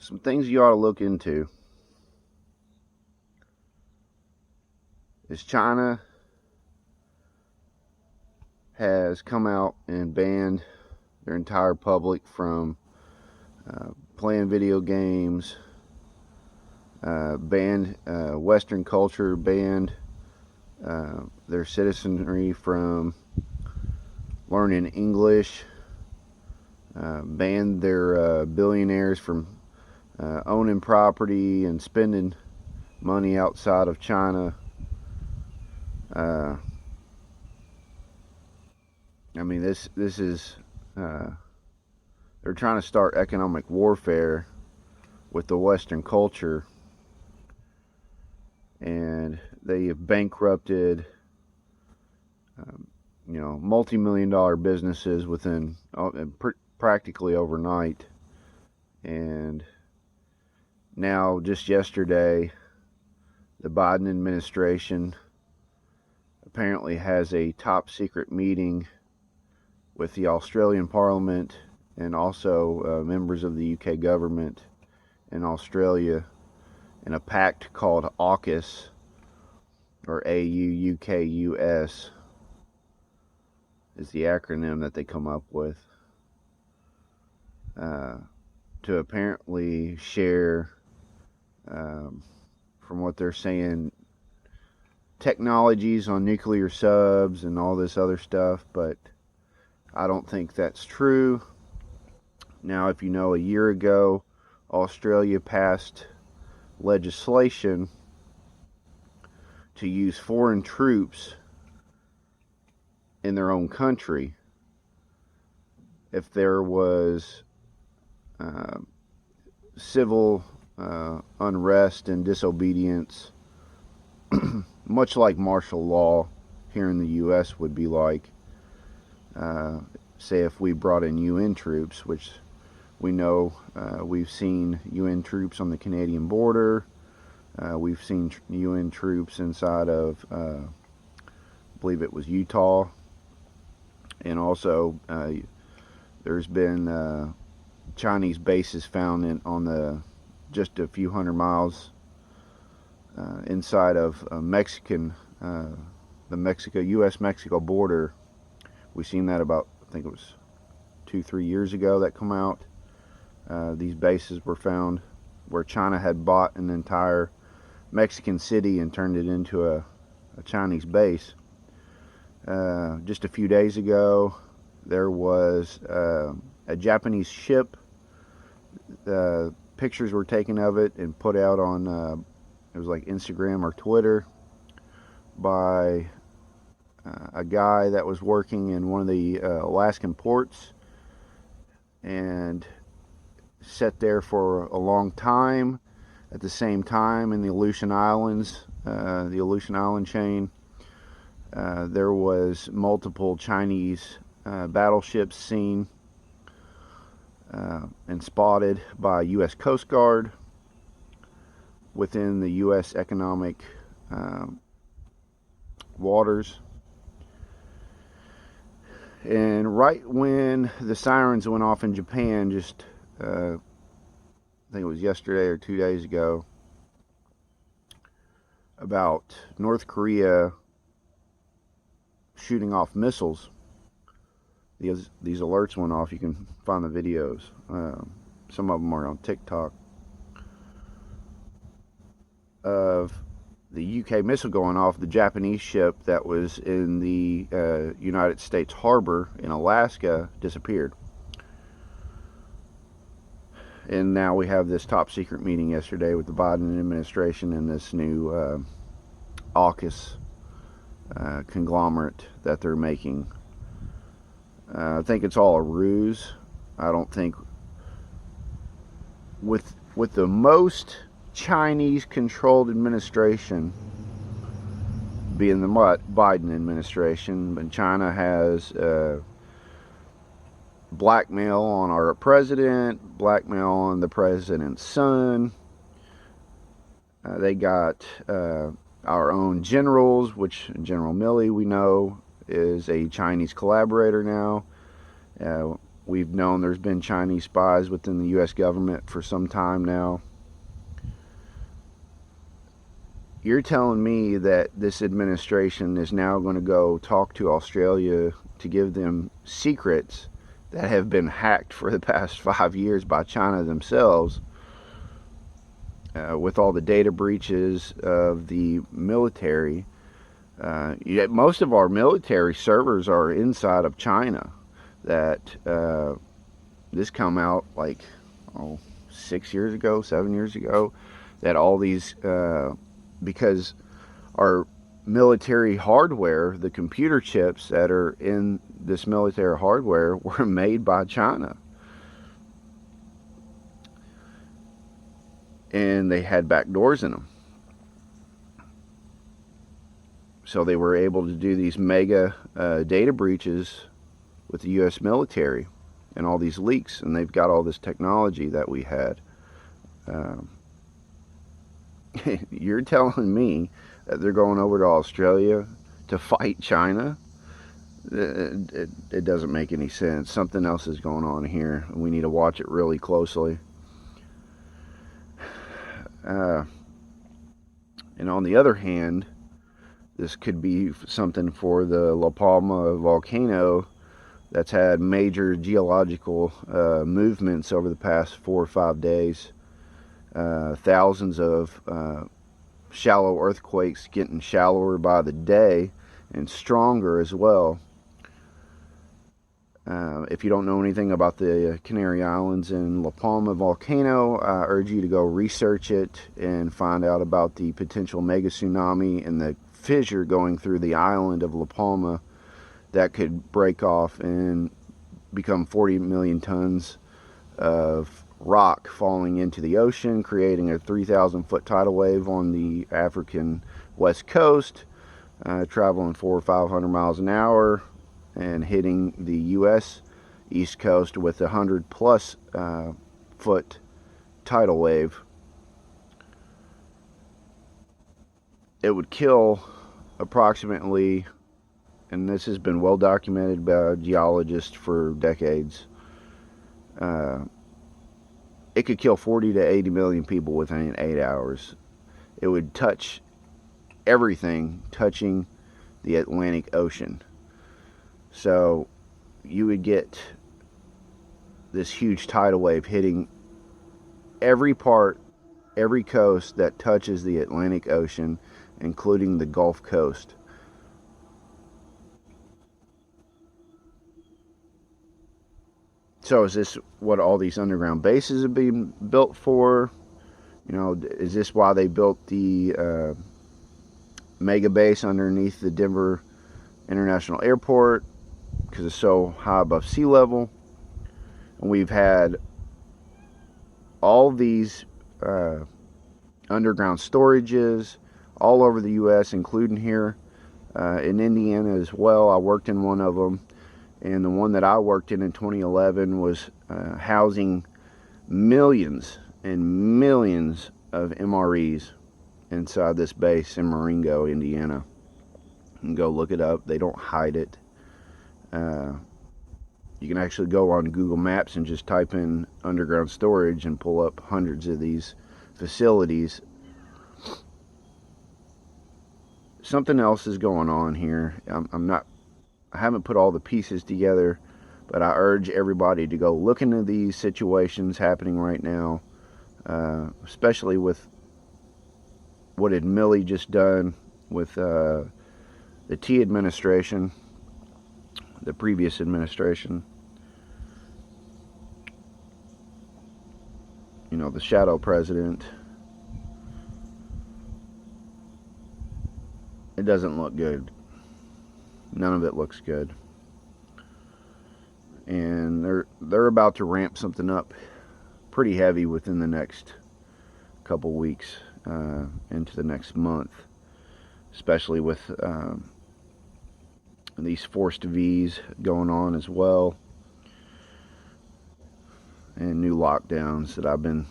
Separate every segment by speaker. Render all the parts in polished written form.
Speaker 1: some things you ought to look into is China has come out and banned their entire public from playing video games, banned Western culture, banned their citizenry from learning English, banned their billionaires from owning property and spending money outside of China. I mean, this is they're trying to start economic warfare with the Western culture, and they have bankrupted multi-million-dollar businesses within practically overnight. And now, just yesterday, the Biden administration apparently has a top secret meeting with the Australian Parliament and also members of the UK government in Australia in a pact called AUKUS, or AUUKUS is the acronym that they come up with, to apparently share, from what they're saying, technologies on nuclear subs and all this other stuff, but I don't think that's true. Now, if you know, a year ago, Australia passed legislation to use foreign troops in their own country if there was civil unrest and disobedience, much like martial law here in the U.S. would be like. Say if we brought in UN troops, which we know we've seen UN troops on the Canadian border. We've seen UN troops inside of, I believe it was Utah. And also, there's been Chinese bases found on the just a few hundred miles inside of Mexican, the U.S.-Mexico border. We've seen that about, I think it was 2-3 years ago that come out. These bases were found where China had bought an entire Mexican city and turned it into a Chinese base. Just a few days ago, there was a Japanese ship. Pictures were taken of it and put out on, it was like Instagram or Twitter, by a guy that was working in one of the Alaskan ports, and sat there for a long time. At the same time, in the Aleutian Islands, the Aleutian Island chain, there was multiple Chinese battleships seen and spotted by U.S. Coast Guard within the U.S. economic waters. And right when the sirens went off in Japan, just I think it was yesterday or 2 days ago, about North Korea shooting off missiles, these alerts went off. You can find the videos. Some of them are on TikTok, of the UK missile going off. The Japanese ship that was in the United States harbor in Alaska disappeared. And now we have this top secret meeting yesterday with the Biden administration and this new AUKUS conglomerate that they're making. I think it's all a ruse. I don't think, with the most Chinese-controlled administration being the Biden administration, but China has blackmail on our president, blackmail on the president's son. They got our own generals, which General Milley, we know, is a Chinese collaborator now. We've known there's been Chinese spies within the U.S. government for some time now. You're telling me that this administration is now going to go talk to Australia to give them secrets that have been hacked for the past 5 years by China themselves, with all the data breaches of the military. Yet most of our military servers are inside of China. That this come out like 6 years ago, 7 years ago, that all these because our military hardware, the computer chips that are in this military hardware, were made by China. And they had back doors in them. So they were able to do these mega data breaches with the U.S. military and all these leaks. And they've got all this technology that we had. You're telling me that they're going over to Australia to fight China? It doesn't make any sense. Something else is going on here. We need to watch it really closely. And on the other hand, this could be something for the La Palma volcano that's had major geological movements over the past 4 or 5 days. Thousands of shallow earthquakes getting shallower by the day and stronger as well. If you don't know anything about the Canary Islands and La Palma volcano, I urge you to go research it and find out about the potential mega tsunami and the fissure going through the island of La Palma that could break off and become 40 million tons of rock falling into the ocean, creating a 3,000 foot tidal wave on the African west coast, traveling 400 or 500 miles an hour and hitting the U.S. east coast with a 100+ foot tidal wave. It would kill approximately, and this has been well documented by geologists for decades, it could kill 40 to 80 million people within 8 hours. It would touch everything touching the Atlantic Ocean. So you would get this huge tidal wave hitting every part, every coast that touches the Atlantic Ocean, including the Gulf Coast. So is this what all these underground bases are being built for? You know, is this why they built the mega base underneath the Denver International Airport? Because it's so high above sea level. And we've had all these underground storages all over the U.S., including here in Indiana as well. I worked in one of them. And the one that I worked in 2011 was housing millions and millions of MREs inside this base in Marengo, Indiana. You can go look it up. They don't hide it. You can actually go on Google Maps and just type in underground storage and pull up hundreds of these facilities. Something else is going on here. I haven't put all the pieces together, but I urge everybody to go look into these situations happening right now, especially with what had Milley just done with the T administration, the previous administration. You know, the shadow president. It doesn't look good. None of it looks good. And they're about to ramp something up pretty heavy within the next couple weeks into the next month, especially with these forced V's going on as well, and new lockdowns that I've been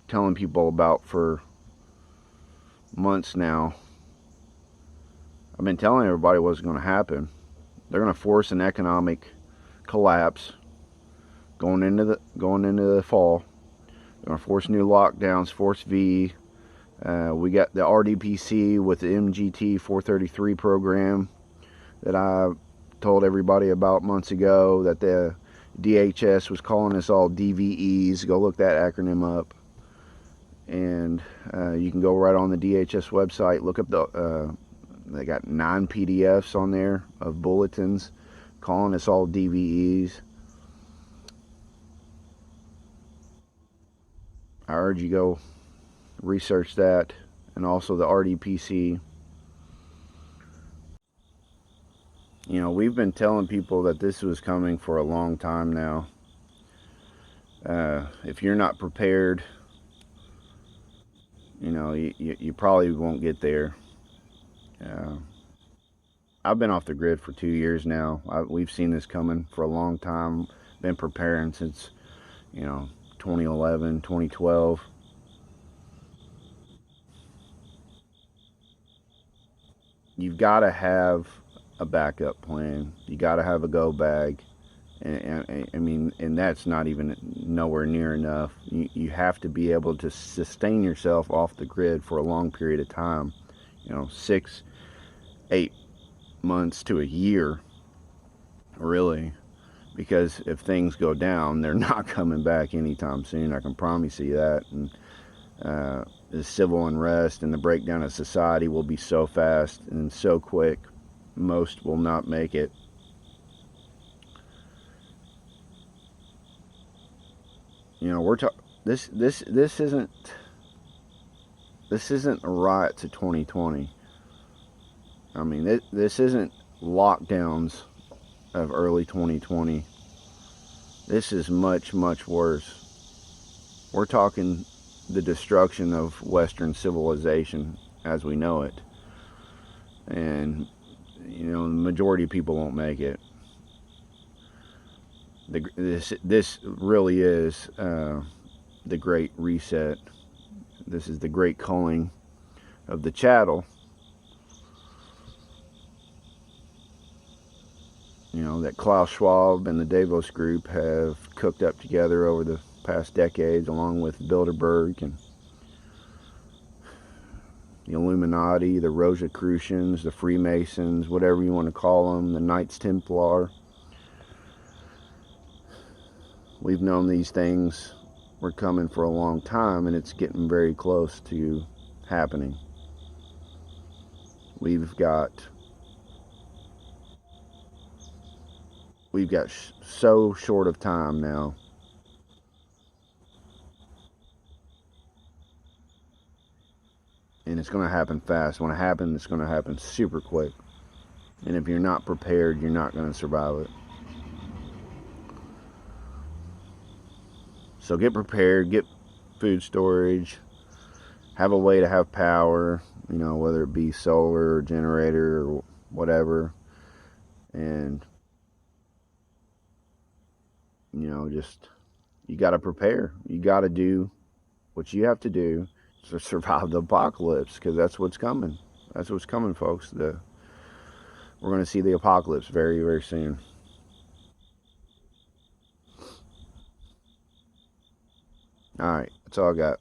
Speaker 1: telling people about for months now. I've been telling everybody what's going to happen. They're going to force an economic collapse going into the fall. They're going to force new lockdowns, force V. We got the RDPC with the MGT 433 program that I told everybody about months ago, that the DHS was calling us all DVEs. Go look that acronym up. And you can go right on the DHS website, look up they got 9 PDFs on there of bulletins calling us all DVEs. I urge you go research that, and also the RDPC. You know, we've been telling people that this was coming for a long time now. If you're not prepared, you know, you probably won't get there. I've been off the grid for 2 years now. We've seen this coming for a long time. Been preparing since, you know, 2011, 2012. You've got to have a backup plan. You got to have a go bag. And I mean, and that's not even nowhere near enough. You have to be able to sustain yourself off the grid for a long period of time. You know, 6, 8 months to a year, really. Because if things go down, they're not coming back anytime soon. I can promise you that. And the civil unrest and the breakdown of society will be so fast and so quick, most will not make it. You know, this isn't a riot to 2020. I mean, this isn't lockdowns of early 2020. This is much, much worse. We're talking the destruction of Western civilization as we know it. And, you know, the majority of people won't make it. This really is the Great Reset. This is the great culling of the chattel. You know, that Klaus Schwab and the Davos Group have cooked up together over the past decades, along with Bilderberg and the Illuminati, the Rosicrucians, the Freemasons, whatever you want to call them, the Knights Templar. We've known these things were coming for a long time, and it's getting very close to happening. We've got so short of time now. And it's going to happen fast. When it happens, it's going to happen super quick. And if you're not prepared, you're not going to survive it. So get prepared, get food storage, have a way to have power, you know, whether it be solar or generator or whatever. And, you know, just, you got to prepare. You got to do what you have to do to survive the apocalypse, because that's what's coming. That's what's coming, folks. We're going to see the apocalypse very, very soon. All right, that's all I got.